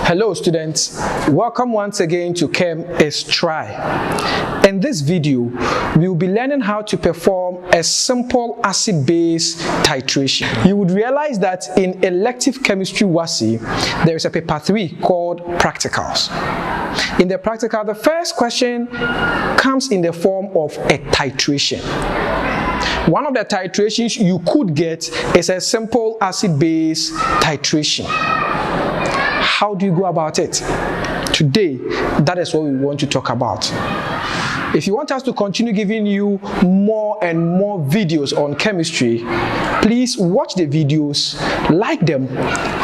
Hello students, welcome once again to Chem is Try. In this video, we will be learning how to perform a simple acid-base titration. You would realize that in elective chemistry WASSCE, there is a paper 3 called Practicals. In the practical, the first question comes in the form of a titration. One of the titrations you could get is a simple acid-base titration. How do you go about it? Today, that is what we want to talk about. If you want us to continue giving you more and more videos on chemistry, please watch the videos, like them,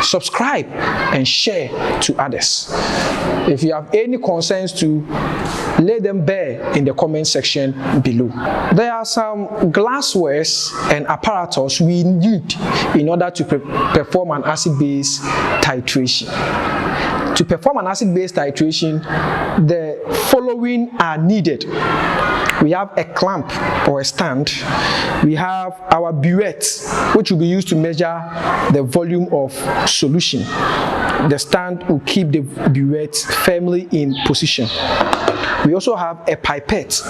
subscribe, and share to others. If you have any concerns, to lay them bare in the comment section below. There are some glasswares and apparatus we need in order to perform an acid-base titration. To perform an acid-base titration, the following are needed. We have a clamp or a stand. We have our burette, which will be used to measure the volume of solution. The stand will keep the burette firmly in position. We also have a pipette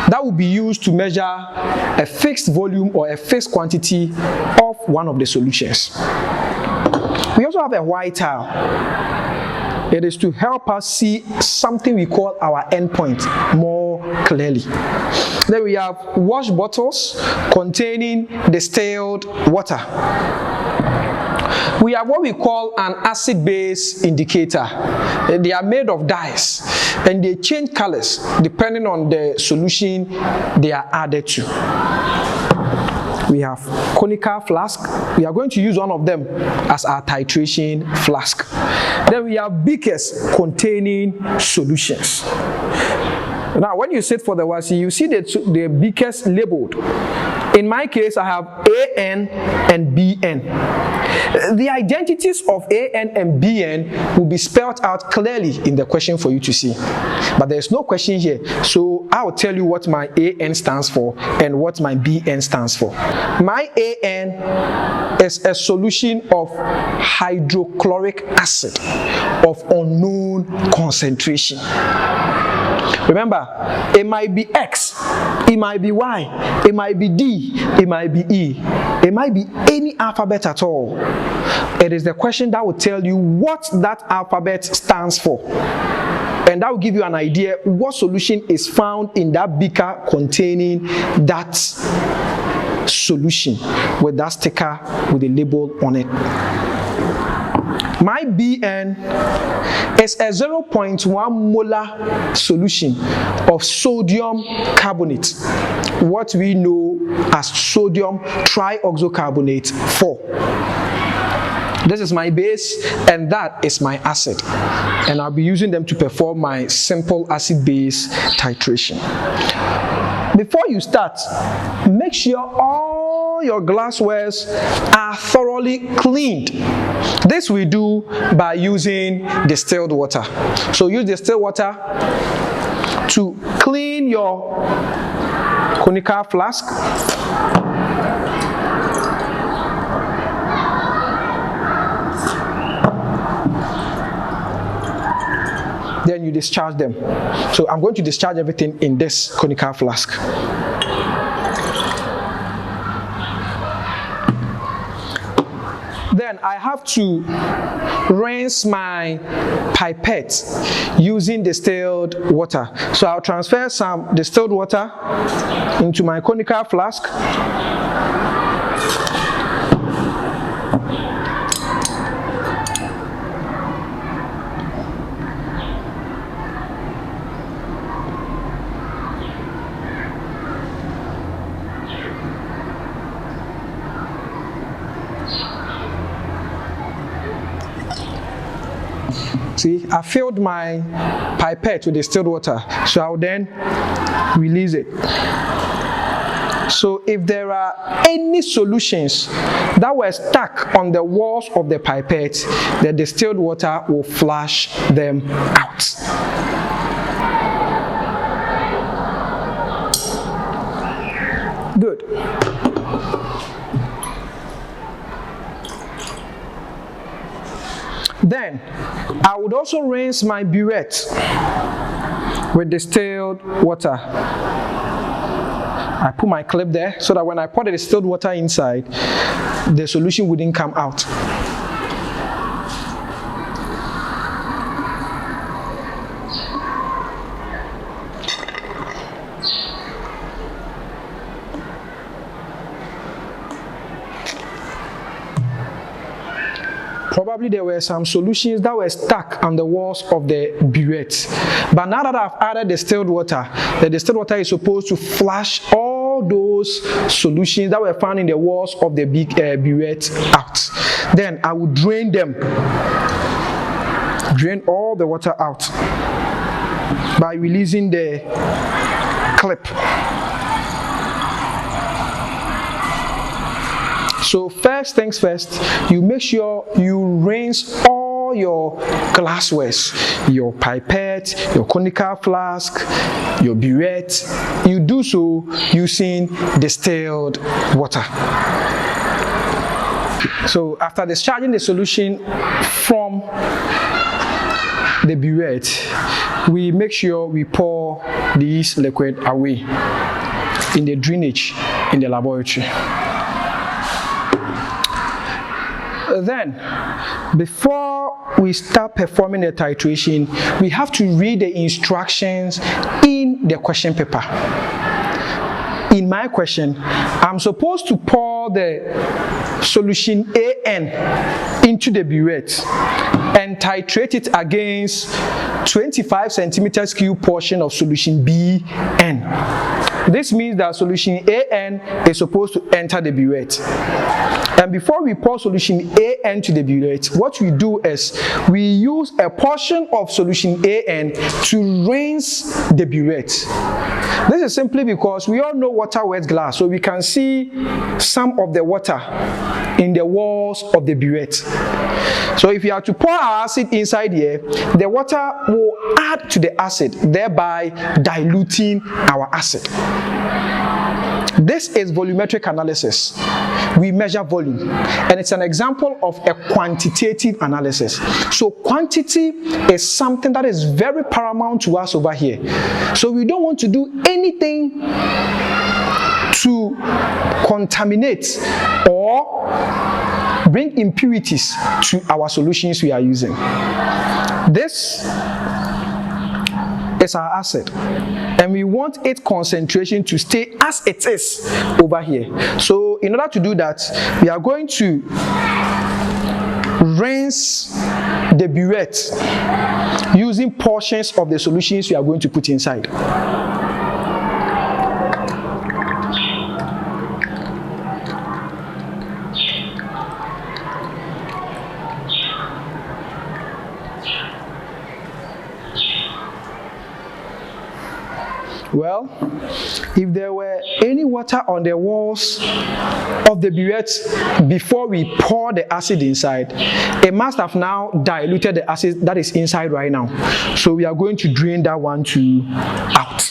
that will be used to measure a fixed volume or a fixed quantity of one of the solutions. We also have a white tile. It is to help us see something we call our endpoint more clearly. Then we have wash bottles containing distilled water. We have what we call an acid-base indicator. They are made of dyes and they change colors depending on the solution they are added to. We have conical flask. We are going to use one of them as our titration flask. Then we have beakers containing solutions. Now, when you sit for the WASSCE, you see the beakers labeled. In my case, I have AN and BN. The identities of AN and BN will be spelled out clearly in the question for you to see. But there's no question here, so I'll tell you what my AN stands for and what my BN stands for. My AN is a solution of hydrochloric acid of unknown concentration. Remember, it might be X, it might be Y, it might be D, it might be E, it might be any alphabet at all. It is the question that will tell you what that alphabet stands for. And that will give you an idea what solution is found in that beaker containing that solution with that sticker with the label on it. My BN is a 0.1 molar solution of sodium carbonate, what we know as sodium trioxocarbonate 4. This is my base and that is my acid, and I'll be using them to perform my simple acid-base titration. Before you start, make sure all your glasswares are thoroughly cleaned. This we do by using distilled water. So use distilled water to clean your conical flask. Then you discharge them. So I'm going to discharge everything in this conical flask. Then I have to rinse my pipette using distilled water. So I'll transfer some distilled water into my conical flask. See, I filled my pipette with distilled water, so I'll then release it. So if there are any solutions that were stuck on the walls of the pipette, the distilled water will flush them out. Good. Then I would also rinse my burette with distilled water. I put my clip there so that when I pour the distilled water inside, the solution wouldn't come out. Probably there were some solutions that were stuck on the walls of the burette. But now that I've added distilled water, the distilled water is supposed to flush all those solutions that were found in the walls of the burette out. Then I will drain them. Drain all the water out by releasing the clip. So first things first, you make sure you rinse all your glasswares, your pipette, your conical flask, your burette. You do so using distilled water. So after discharging the solution from the burette, we make sure we pour this liquid away in the drainage in the laboratory. Then, before we start performing the titration, we have to read the instructions in the question paper. In my question, I'm supposed to pour the solution AN into the burette and titrate it against 25 centimeters cube portion of solution BN. This means that solution AN is supposed to enter the burette. And before we pour solution AN to the burette, what we do is we use a portion of solution AN to rinse the burette. This is simply because we all know water wets glass, so we can see some of the water in the walls of the burette. So if you have to pour our acid inside here, the water will add to the acid, thereby diluting our acid. This is volumetric analysis. We measure volume, and it's an example of a quantitative analysis. So quantity is something that is very paramount to us over here. So we don't want to do anything to contaminate or bring impurities to our solutions we are using. This is our acid, and we want its concentration to stay as it is over here. So in order to do that, we are going to rinse the burette using portions of the solutions we are going to put inside. Well, if there were any water on the walls of the burette before we pour the acid inside, it must have now diluted the acid that is inside right now. So we are going to drain that one too out.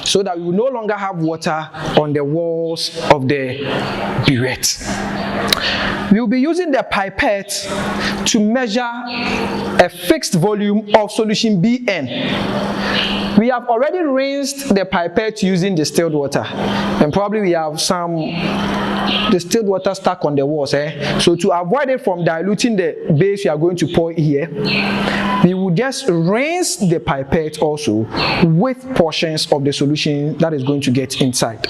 So that we will no longer have water on the walls of the burette. We will be using the pipette to measure a fixed volume of solution BN. We have already rinsed the pipette using distilled water, and probably we have some distilled water stuck on the walls. So to avoid it from diluting the base we are going to pour here, we will just rinse the pipette also with portions of the solution that is going to get inside.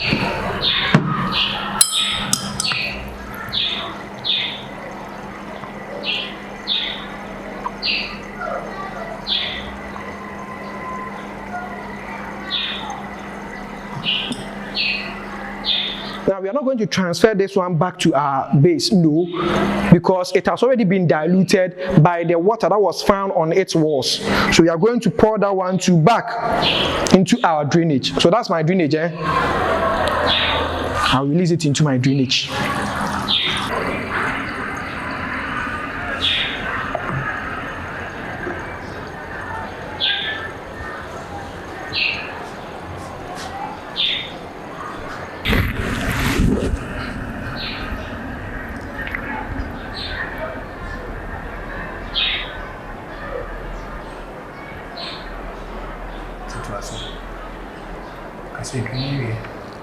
Now we are not going to transfer this one back to our base, no, because it has already been diluted by the water that was found on its walls. So we are going to pour that one back into our drainage. So that's my drainage. I'll release it into my drainage.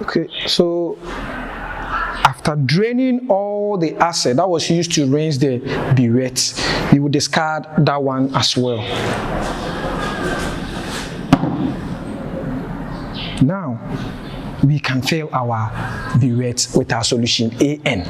Okay, so after draining all the acid that was used to rinse the burette, you will discard that one as well. Now, we can fill our burette with our solution AN.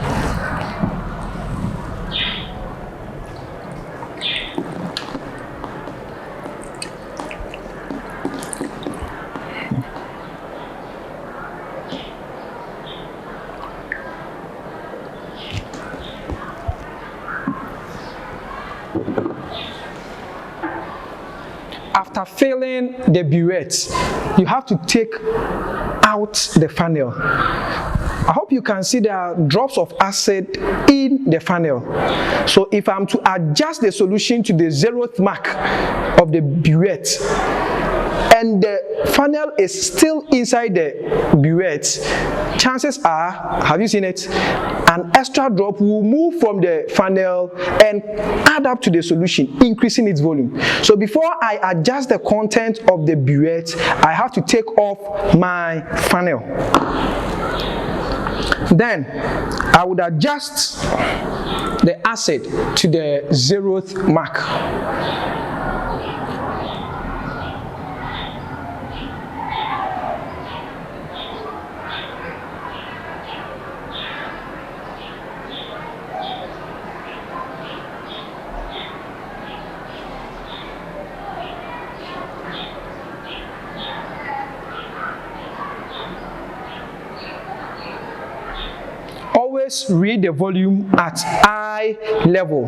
After filling the burette, you have to take out the funnel. I hope you can see there are drops of acid in the funnel. So if I'm to adjust the solution to the 0th mark of the burette, and the funnel is still inside the burette, chances are, have you seen it? An extra drop will move from the funnel and add up to the solution, increasing its volume. So before I adjust the content of the burette, I have to take off my funnel. Then I would adjust the acid to the 0th mark. Always read the volume at eye level.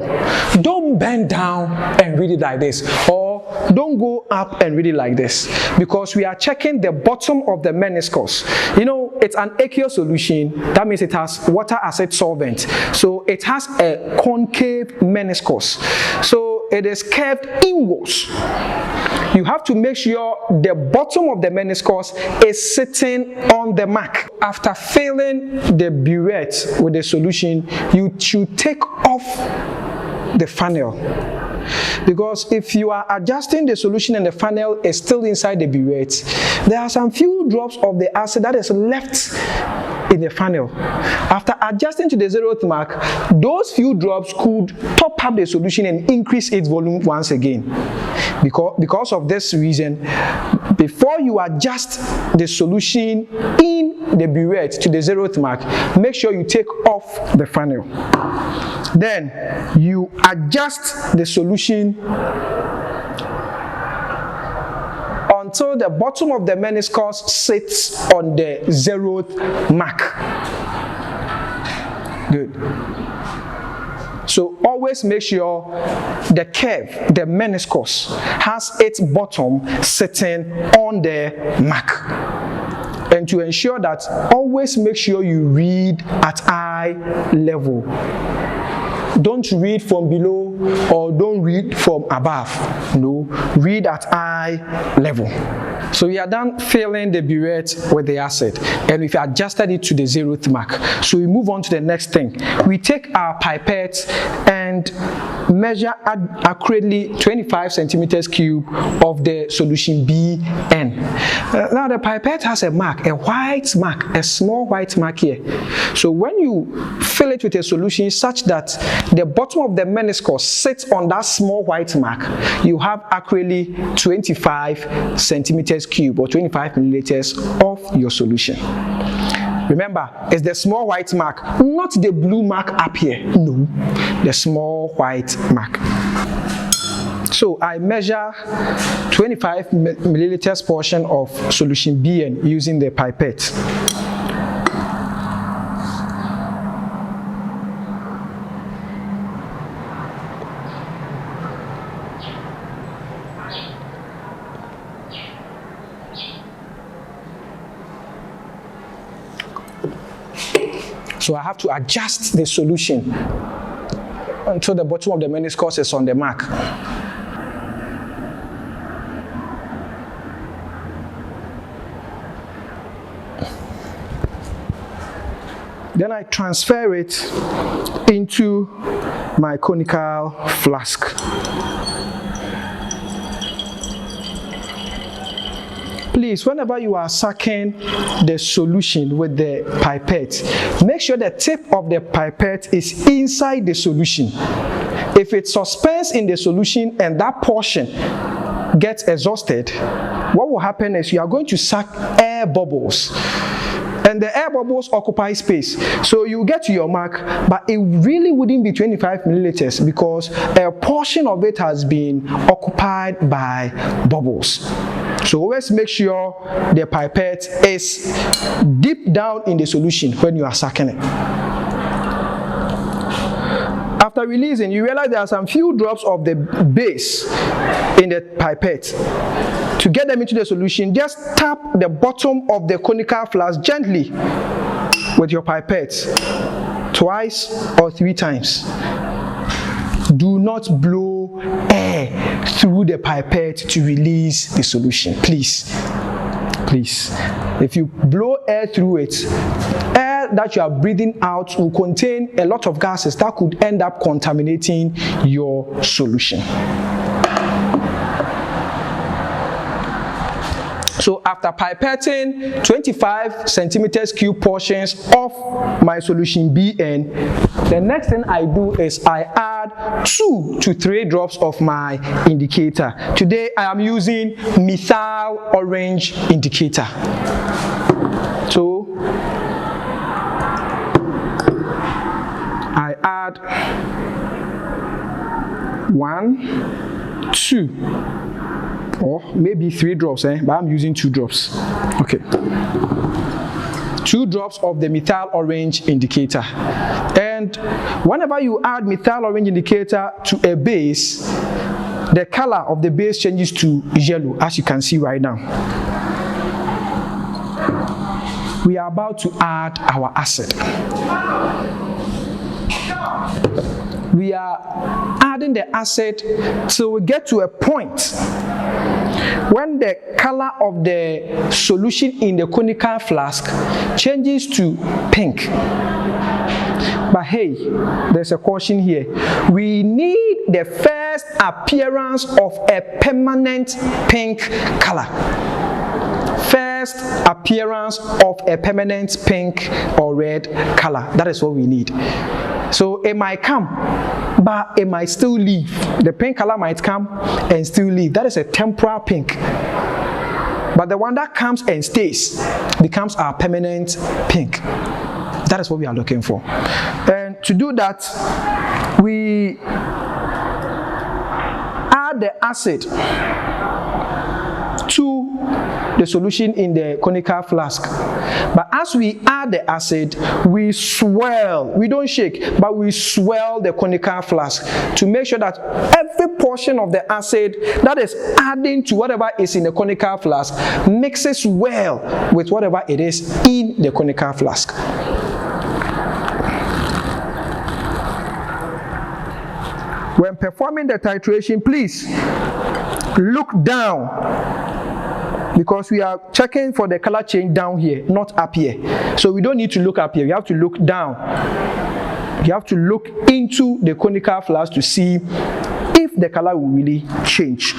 Don't bend down and read it like this, or don't go up and read it like this, because we are checking the bottom of the meniscus. You know, it's an aqueous solution. That means it has water acid solvent. So it has a concave meniscus. So it is curved inwards. You have to make sure the bottom of the meniscus is sitting on the mark. After filling the burette with the solution, you should take off the funnel. Because if you are adjusting the solution and the funnel is still inside the burette, there are some few drops of the acid that is left in the funnel. After adjusting to the 0th mark, those few drops could top up the solution and increase its volume once again. Because of this reason, before you adjust the solution in the burette to the 0th mark, make sure you take off the funnel. Then you adjust the solution until the bottom of the meniscus sits on the 0th mark. Good. So always make sure the curve, the meniscus, has its bottom sitting on the mark. And to ensure that, always make sure you read at eye level. Don't read from below or don't read from above. No, read at eye level. So we are done filling the burette with the acid, and we've adjusted it to the 0th mark. So we move on to the next thing. We take our pipette and measure accurately 25 centimeters cube of the solution BN. Now the pipette has a mark, a white mark, a small white mark here. So when you fill it with a solution such that the bottom of the meniscus sits on that small white mark, you have accurately 25 centimeters cube or 25 milliliters of your solution. Remember, it's the small white mark, not the blue mark up here. No, the small white mark. So I measure 25 milliliters portion of solution BN using the pipette. So I have to adjust the solution until the bottom of the meniscus is on the mark. Then I transfer it into my conical flask. Please, whenever you are sucking the solution with the pipette, make sure the tip of the pipette is inside the solution. If it suspends in the solution and that portion gets exhausted, what will happen is you are going to suck air bubbles. And the air bubbles occupy space. So you get to your mark, but it really wouldn't be 25 milliliters because a portion of it has been occupied by bubbles. So always make sure the pipette is deep down in the solution when you are sucking it. After releasing, you realize there are some few drops of the base in the pipette. To get them into the solution, just tap the bottom of the conical flask gently with your pipette, twice or 3 times. Do not blow air through the pipette to release the solution, please. Please. If you blow air through it, air that you are breathing out will contain a lot of gases that could end up contaminating your solution. So after pipetting 25 centimeters cube portions of my solution BN, the next thing I do is I add 2 to 3 drops of my indicator. Today I am using methyl orange indicator. So I add 1, 2. Or maybe 3 drops, but I'm using 2 drops. Okay. 2 drops of the methyl orange indicator. And whenever you add methyl orange indicator to a base, the color of the base changes to yellow, as you can see right now. We are about to add our acid. We are adding the acid till we get to a point when the color of the solution in the conical flask changes to pink. But hey, there's a caution here. We need the first appearance of a permanent pink color. First appearance of a permanent pink or red color. That is what we need. So it might come, but it might still leave. The pink color might come and still leave. That is a temporal pink. But the one that comes and stays becomes our permanent pink. That is what we are looking for. And to do that, we add the acid to the solution in the conical flask. But as we add the acid, we swirl. We don't shake, but we swirl the conical flask to make sure that every portion of the acid that is adding to whatever is in the conical flask mixes well with whatever it is in the conical flask. When performing the titration, please look down, because we are checking for the color change down here, not up here. So we don't need to look up here. You have to look down. You have to look into the conical flask to see if the color will really change.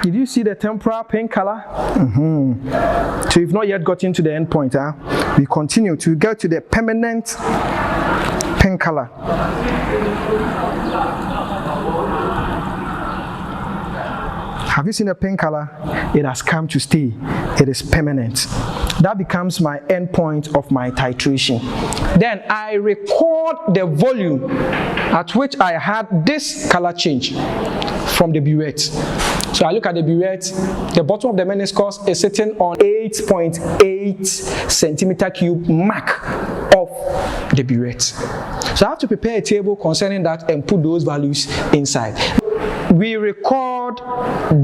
Did you see the temporal pink color? So you've not yet gotten to the end point. We continue to get to the permanent pink color. Have you seen the pink color? It has come to stay. It is permanent. That becomes my end point of my titration. Then I record the volume at which I had this color change from the burette. So I look at the burette, the bottom of the meniscus is sitting on 8.8 centimeter cube mark of the burette. So I have to prepare a table concerning that and put those values inside. We record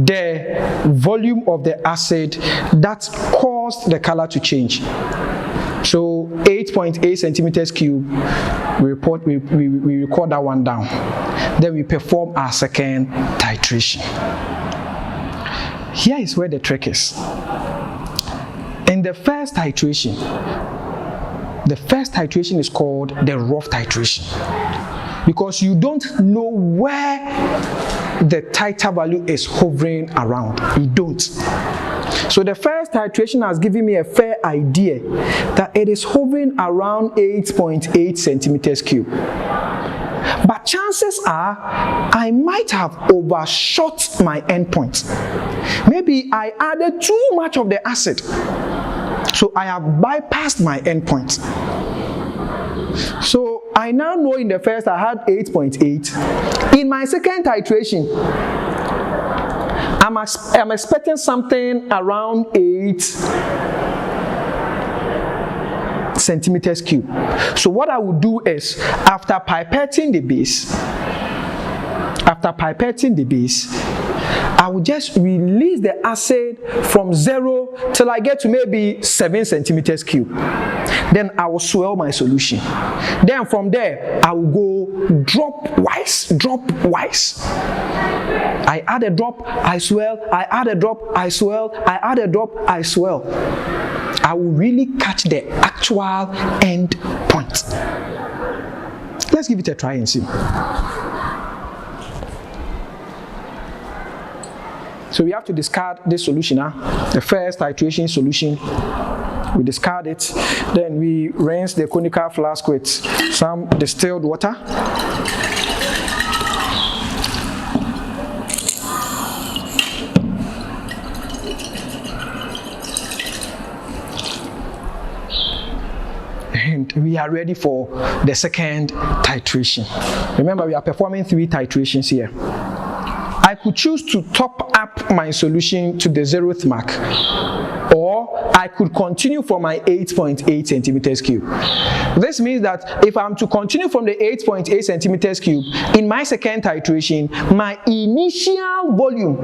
the volume of the acid that caused the color to change. So 8.8 centimeters cube, we record that one down. Then we perform our second titration. Here is where the trick is. In the first titration is called the rough titration, because you don't know where the titer value is hovering around. You don't. So the first titration has given me a fair idea that it is hovering around 8.8 centimeters cube. But chances are I might have overshot my endpoint. Maybe I added too much of the acid, so I have bypassed my endpoint. So I now know in the first I had 8.8. In my second titration, I'm expecting something around 8 centimeters cube. So what I would do is, after pipetting the base, I will just release the acid from 0 till I get to maybe 7 centimeters cube. Then I will swirl my solution. Then from there, I will go drop wise. I add a drop, I swirl, I add a drop, I swirl, I add a drop, I swirl. I will really catch the actual end point. Let's give it a try and see. So we have to discard this solution, the first titration solution. We discard it, then we rinse the conical flask with some distilled water. And we are ready for the second titration. Remember, we are performing 3 titrations here. I could choose to top up my solution to the 0th mark, or I could continue from my 8.8 centimeters cube. This means that if I'm to continue from the 8.8 centimeters cube, in my second titration, my initial volume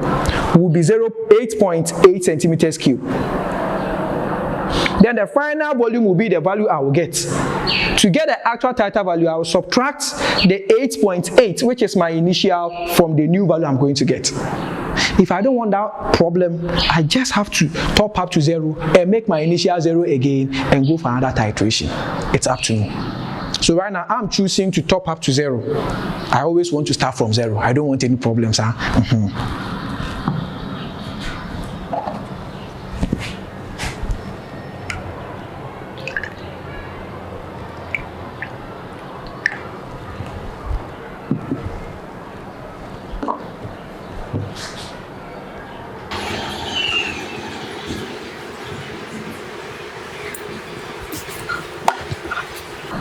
will be 8.8 centimeters cube. Then the final volume will be the value I will get. To get the actual titer value, I will subtract the 8.8, which is my initial, from the new value I'm going to get. If I don't want that problem, I just have to top up to 0 and make my initial 0 again and go for another titration. It's up to me. So right now, I'm choosing to top up to 0. I always want to start from 0. I don't want any problems.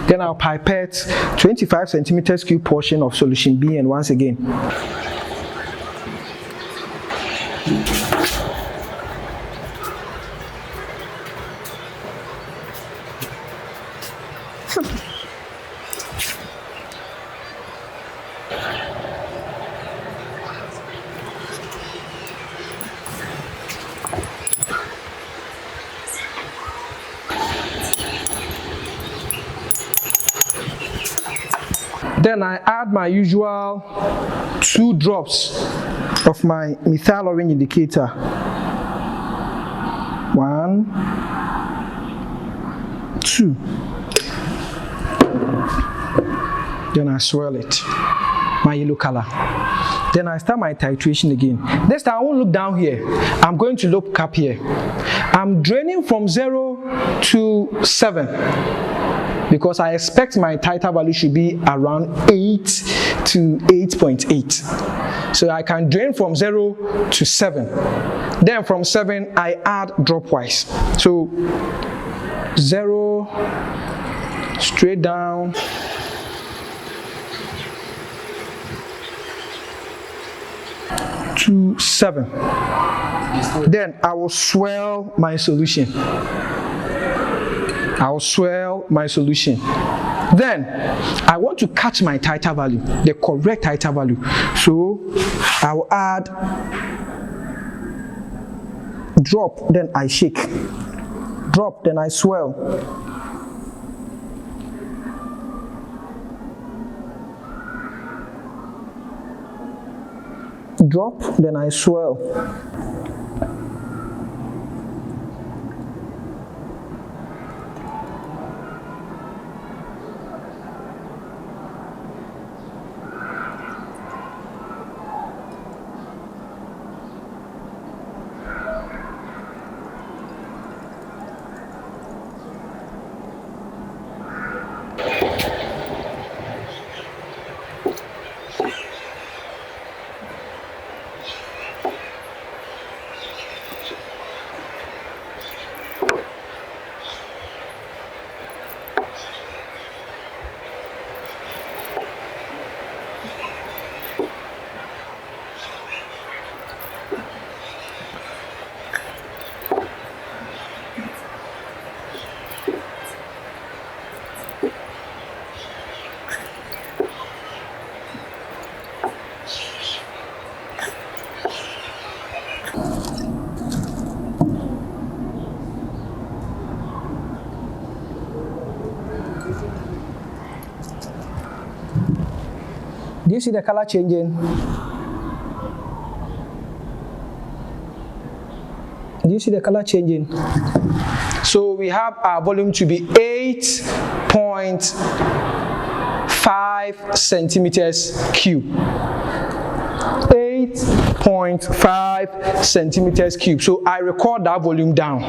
Then I'll pipette 25 centimeters cube portion of solution B, and once again. Then I add my usual 2 drops of my methyl orange indicator. 1, 2. Then I swirl it, my yellow color. Then I start my titration again. This time I won't look down here. I'm going to look up here. I'm draining from 0 to 7. Because I expect my titer value should be around 8 to 8.8. So I can drain from 0 to 7. Then from 7, I add dropwise. So 0, straight down, to 7. Then I will swirl my solution. I'll swirl my solution. Then I want to catch my titer value, the correct titer value. So I will add drop, then I shake. Drop, then I swirl. Drop, then I swirl. Do you see the color changing? Do you see the color changing? So we have our volume to be 8.5 centimeters cube. 8.5 centimeters cube. So I record that volume down.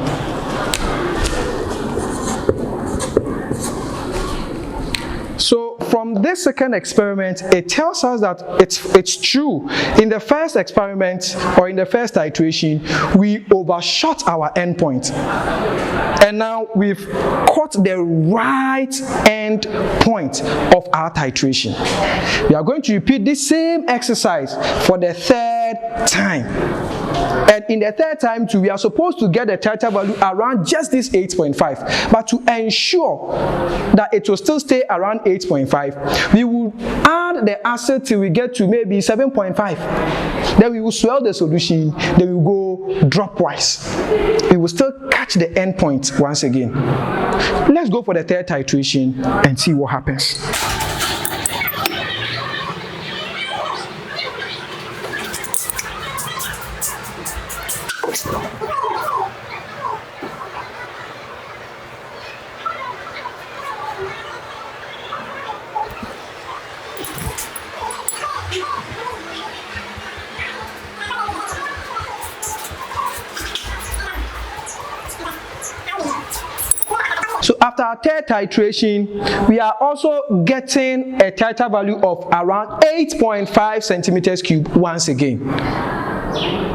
So from this second experiment, it tells us that it's true. In the first experiment, or in the first titration, we overshot our endpoint. And now we've caught the right end point of our titration. We are going to repeat this same exercise for the third time. And in the third time too, we are supposed to get the titer value around just this 8.5. But to ensure that it will still stay around 8.5, we will add the acid till we get to maybe 7.5. Then we will swirl the solution, then we will go dropwise. We will still catch the end point once again. Let's go for the third titration and see what happens. So after our third titration, we are also getting a titer value of around 8.5 centimeters cube once again.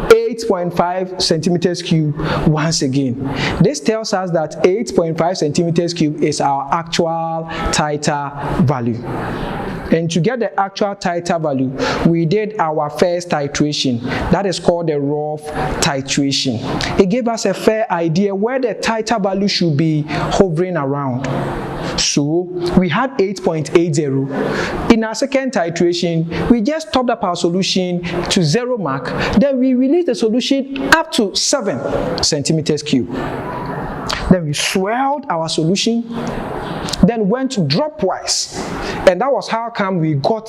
8.5 centimeters cube once again. This tells us that 8.5 centimeters cube is our actual titer value. And to get the actual titer value, we did our first titration. That is called the rough titration. It gave us a fair idea where the titer value should be hovering around. So we had 8.80. In our second titration, we just topped up our solution to 0 mark. Then we released the solution up to 7 centimeters cube. Then we swirled our solution, then went dropwise, and that was how come we got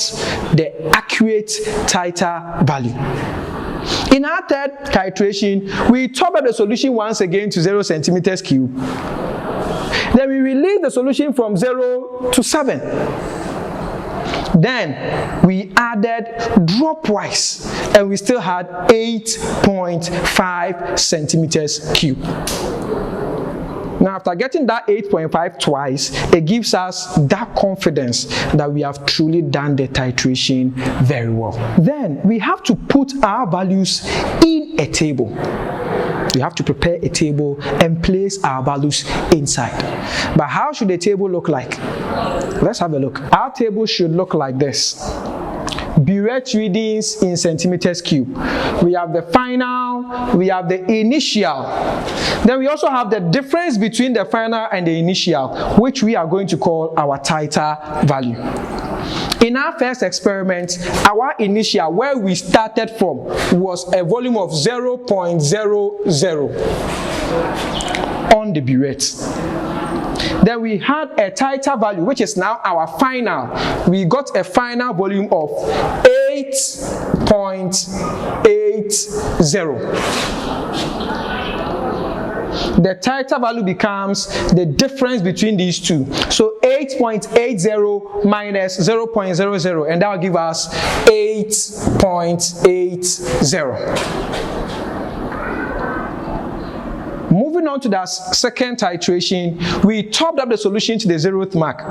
the accurate titer value. In our third titration, we topped up the solution once again to 0 centimeters cube. Then we released the solution from 0 to 7. Then we added dropwise, and we still had 8.5 centimeters cube. Now, after getting that 8.5 twice, it gives us that confidence that we have truly done the titration very well. Then we have to put our values in a table. We have to prepare a table and place our values inside. But how should the table look like? Let's have a look. Our table should look like this. burette readings in centimeters cube. We have the final, we have the initial. Then we also have the difference between the final and the initial, which we are going to call our titer value. In our first experiment, our initial, where we started from, was a volume of 0.00 on the burette. Then we had a titer value, which is now our final. We got a final volume of 8.80. The titer value becomes the difference between these two. So 8.80 minus 0.00, and that will give us 8.80. Moving on to that second titration, we topped up the solution to the 0th mark.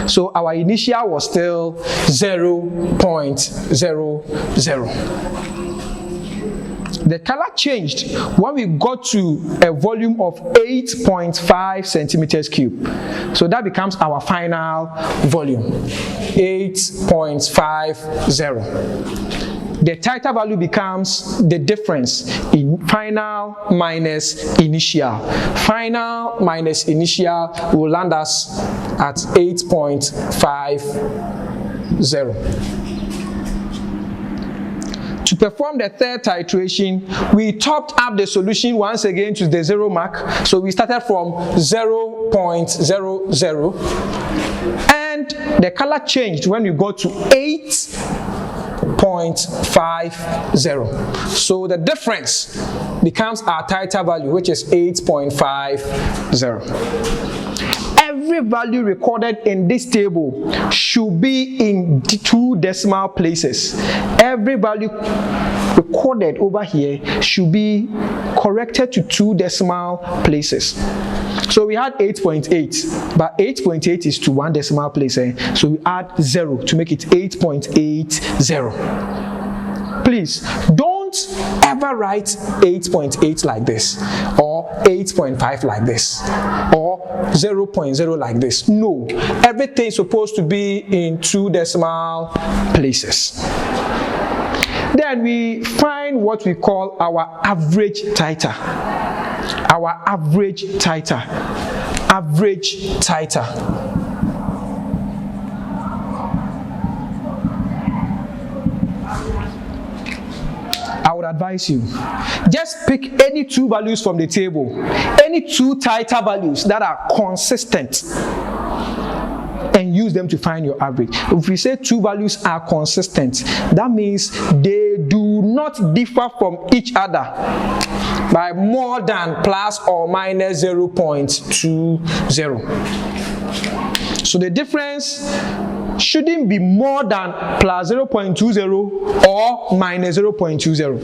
So our initial was still 0.00. The color changed when we got to a volume of 8.5 centimeters cube. So that becomes our final volume, 8.50. The titer value becomes the difference in final minus initial. Final minus initial will land us at 8.50. To perform the third titration, we topped up the solution once again to the 0 mark. So we started from 0.00, and the color changed when we got to 8.50. So the difference becomes our titer value, which is 8.50. Every value recorded in this table should be in 2 decimal places. Every value recorded over here should be corrected to 2 decimal places. So we had 8.8, but 8.8 is to 1 decimal place, so we add 0 to make it 8.80. Please don't ever write 8.8 like this, or 8.5 like this, or 0.0 like this. No, everything is supposed to be in 2 decimal places. Then we find what we call our average titer. Our average titer. Average titer. I would advise you, just pick any 2 values from the table, any 2 titer values that are consistent, and use them to find your average. If we say 2 values are consistent, that means they do not differ from each other by more than plus or minus 0.20. So the difference shouldn't be more than plus 0.20 or minus 0.20.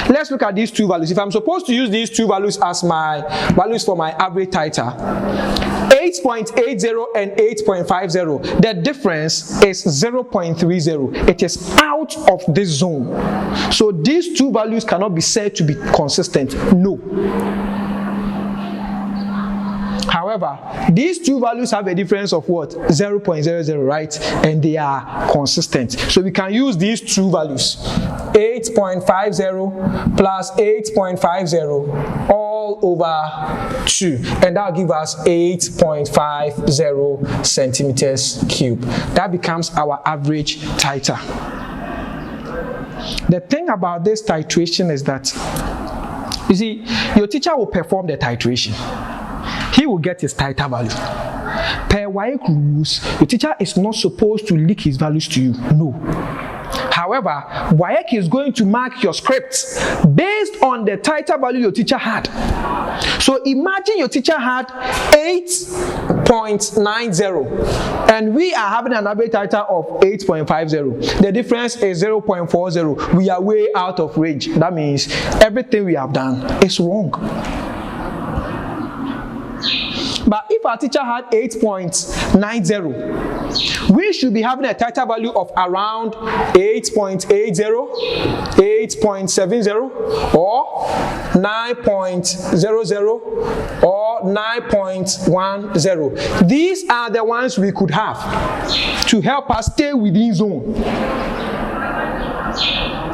Let's look at these 2 values. If I'm supposed to use these 2 values as my values for my average titer, 8.80 and 8.50, the difference is 0.30. It is out of this zone. So these 2 values cannot be said to be consistent. No. However, these 2 values have a difference of what? 0.00, right? And they are consistent. So we can use these 2 values, 8.50 plus 8.50 all over 2. And that will give us 8.50 centimeters cube. That becomes our average titer. The thing about this titration is that, you see, your teacher will perform the titration. He will get his titer value. Per WASSCE rules, your teacher is not supposed to leak his values to you. No. However, WASSCE is going to mark your script based on the titer value your teacher had. So imagine your teacher had 8.90 and we are having an average titer of 8.50. The difference is 0.40. We are way out of range. That means everything we have done is wrong. But if our teacher had 8.90, we should be having a titer value of around 8.80, 8.70, or 9.00 or 9.10. These are the ones we could have to help us stay within zone.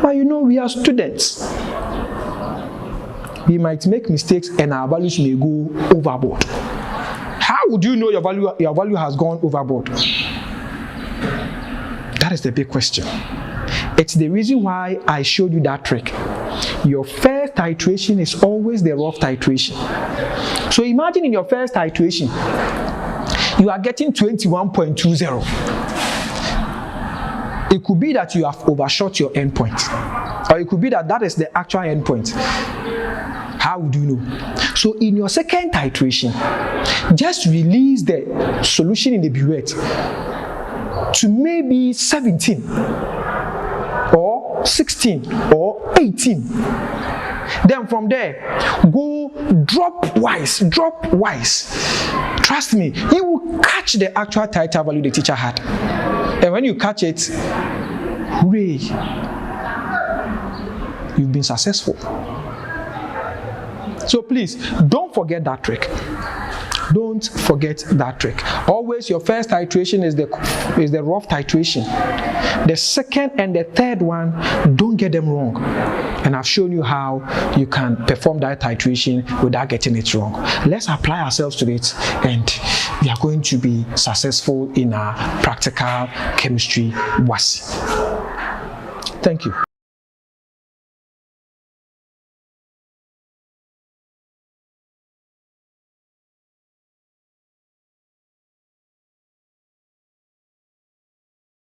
But you know, we are students. We might make mistakes and our values may go overboard. How would you know your value has gone overboard? That is the big question. It's the reason why I showed you that trick. Your first titration is always the rough titration. So imagine in your first titration, you are getting 21.20. It could be that you have overshot your endpoint, or it could be that that is the actual endpoint. How would you know? So in your second titration, just release the solution in the burette to maybe 17 or 16 or 18. Then from there, go drop wise. Trust me, you will catch the actual titer value the teacher had. And when you catch it, hooray, you've been successful. So please, don't forget that trick. Don't forget that trick. Always your first titration is the rough titration. The second and the third one, don't get them wrong. And I've shown you how you can perform that titration without getting it wrong. Let's apply ourselves to it and we are going to be successful in our practical chemistry WASSCE. Thank you.